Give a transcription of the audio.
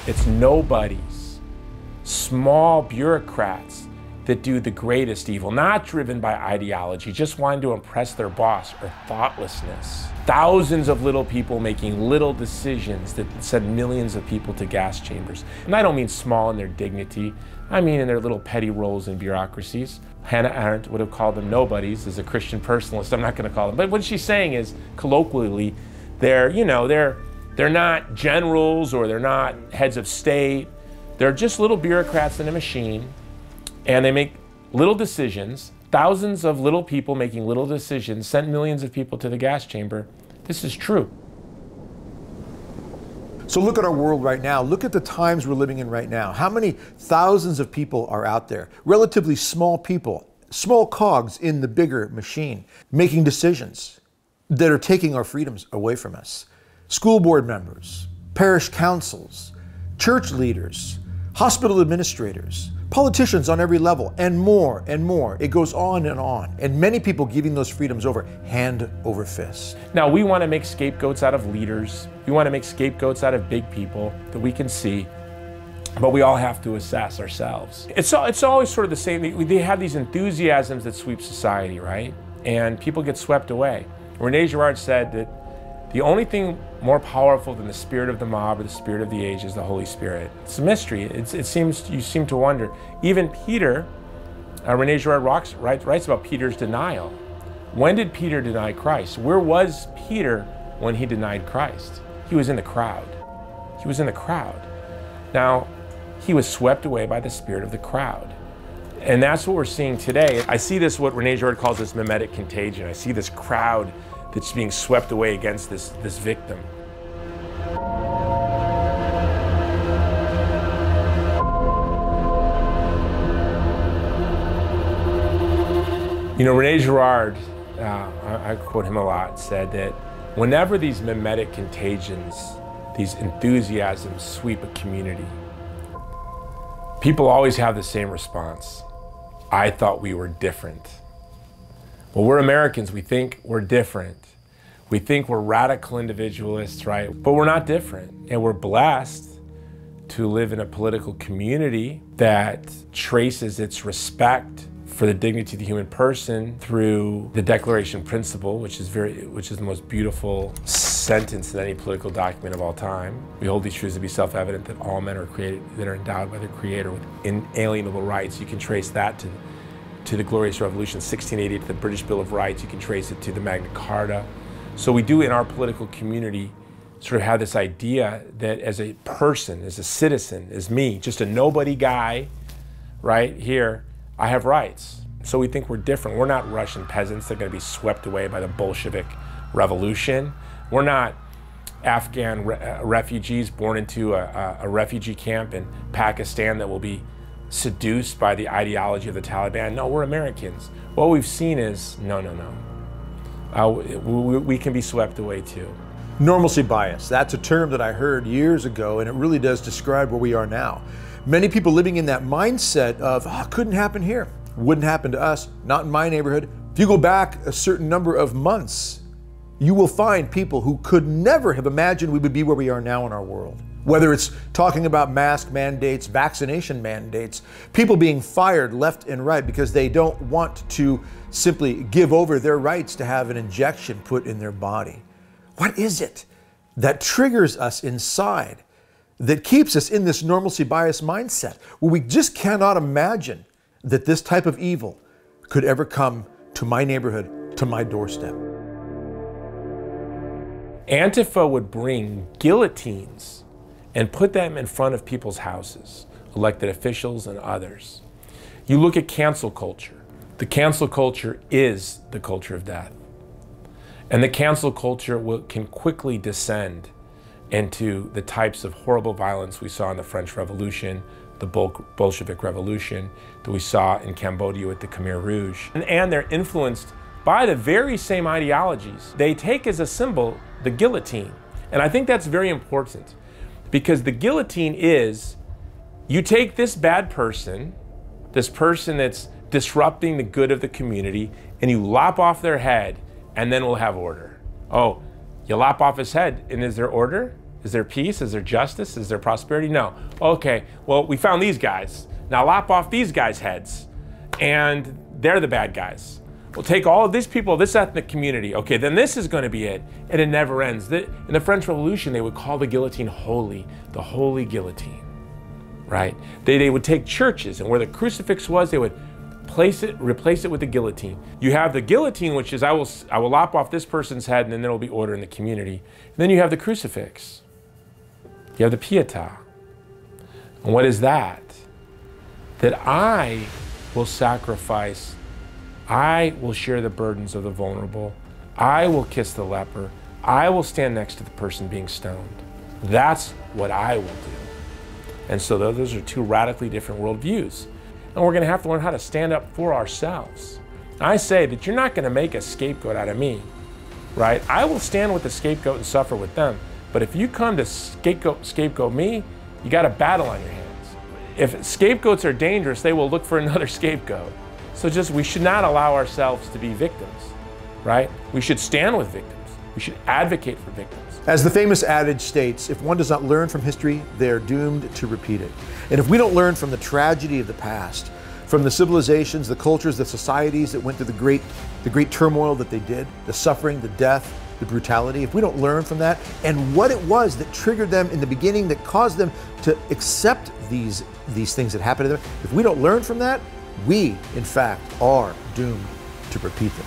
It's nobodies, small bureaucrats that do the greatest evil, not driven by ideology, just wanting to impress their boss, or thoughtlessness. Thousands of little people making little decisions that send millions of people to gas chambers. And I don't mean small in their dignity, I mean in their little petty roles in bureaucracies. Hannah Arendt would have called them nobodies as a Christian personalist. I'm not going to call them, but what she's saying is, colloquially, they're not generals or they're not heads of state. They're just little bureaucrats in a machine, and they make little decisions. Thousands of little people making little decisions sent millions of people to the gas chamber. This is true. So look at our world right now. Look at the times we're living in right now. How many thousands of people are out there? Relatively small people, small cogs in the bigger machine, making decisions that are taking our freedoms away from us. School board members, parish councils, church leaders, hospital administrators, politicians on every level, and more and more. It goes on. And many people giving those freedoms over hand over fist. Now, we want to make scapegoats out of leaders. We want to make scapegoats out of big people that we can see, but we all have to assess ourselves. It's always sort of the same. They have these enthusiasms that sweep society, right? And people get swept away. René Girard said that the only thing more powerful than the spirit of the mob or the spirit of the age is the Holy Spirit. It's a mystery. You seem to wonder. Even Peter, René Girard writes about Peter's denial. When did Peter deny Christ? Where was Peter when he denied Christ? He was in the crowd. He was in the crowd. Now, he was swept away by the spirit of the crowd. And that's what we're seeing today. I see this, what René Girard calls this mimetic contagion. I see this crowd that's being swept away against this victim. You know, René Girard, I quote him a lot, said that whenever these mimetic contagions, these enthusiasms sweep a community, people always have the same response. I thought we were different. Well, we're Americans, we think we're different. We think we're radical individualists, right? But we're not different. And we're blessed to live in a political community that traces its respect for the dignity of the human person through the Declaration Principle, which is the most beautiful sentence in any political document of all time. We hold these truths to be self-evident that all men are created, that are endowed by their Creator with inalienable rights. You can trace that to the Glorious Revolution, 1688, to the British Bill of Rights. You can trace it to the Magna Carta. So we do in our political community sort of have this idea that as a person, as a citizen, as me, just a nobody guy right here, I have rights. So we think we're different. We're not Russian peasants that are going to be swept away by the Bolshevik revolution. We're not Afghan refugees born into a refugee camp in Pakistan that will be seduced by the ideology of the Taliban. No, we're Americans. What we've seen is, no. We can be swept away too. Normalcy bias, that's a term that I heard years ago, and it really does describe where we are now. Many people living in that mindset of, couldn't happen here, wouldn't happen to us, not in my neighborhood. If you go back a certain number of months, you will find people who could never have imagined we would be where we are now in our world. Whether it's talking about mask mandates, vaccination mandates, people being fired left and right because they don't want to simply give over their rights to have an injection put in their body. What is it that triggers us inside, that keeps us in this normalcy bias mindset, where we just cannot imagine that this type of evil could ever come to my neighborhood, to my doorstep? Antifa would bring guillotines and put them in front of people's houses, elected officials and others. You look at cancel culture. The cancel culture is the culture of death. And the cancel culture can quickly descend into the types of horrible violence we saw in the French Revolution, the Bolshevik Revolution, that we saw in Cambodia with the Khmer Rouge. And they're influenced by the very same ideologies. They take as a symbol the guillotine. And I think that's very important, because the guillotine is, you take this bad person, this person that's disrupting the good of the community, and you lop off their head, and then we'll have order. Oh, you lop off his head, and is there order? Is there peace? Is there justice? Is there prosperity? No. Okay, well, we found these guys. Now lop off these guys' heads, and they're the bad guys. We'll take all of these people, this ethnic community. Okay, then this is going to be it, and it never ends. In the French Revolution, they would call the guillotine holy, the holy guillotine, right? They would take churches, and where the crucifix was, they would replace it with the guillotine. You have the guillotine, which is I will lop off this person's head, and then there will be order in the community. And then you have the crucifix. You have the pietà. And what is that? That I will sacrifice. I will share the burdens of the vulnerable. I will kiss the leper. I will stand next to the person being stoned. That's what I will do. And so those are two radically different worldviews. And we're going to have to learn how to stand up for ourselves. I say that you're not going to make a scapegoat out of me, right? I will stand with the scapegoat and suffer with them. But if you come to scapegoat me, you got a battle on your hands. If scapegoats are dangerous, they will look for another scapegoat. So we should not allow ourselves to be victims, right? We should stand with victims. We should advocate for victims. As the famous adage states, if one does not learn from history, they are doomed to repeat it. And if we don't learn from the tragedy of the past, from the civilizations, the cultures, the societies that went through the great turmoil that they did, the suffering, the death, the brutality, if we don't learn from that and what it was that triggered them in the beginning, that caused them to accept these things that happened to them, if we don't learn from that, we, in fact, are doomed to repeat them.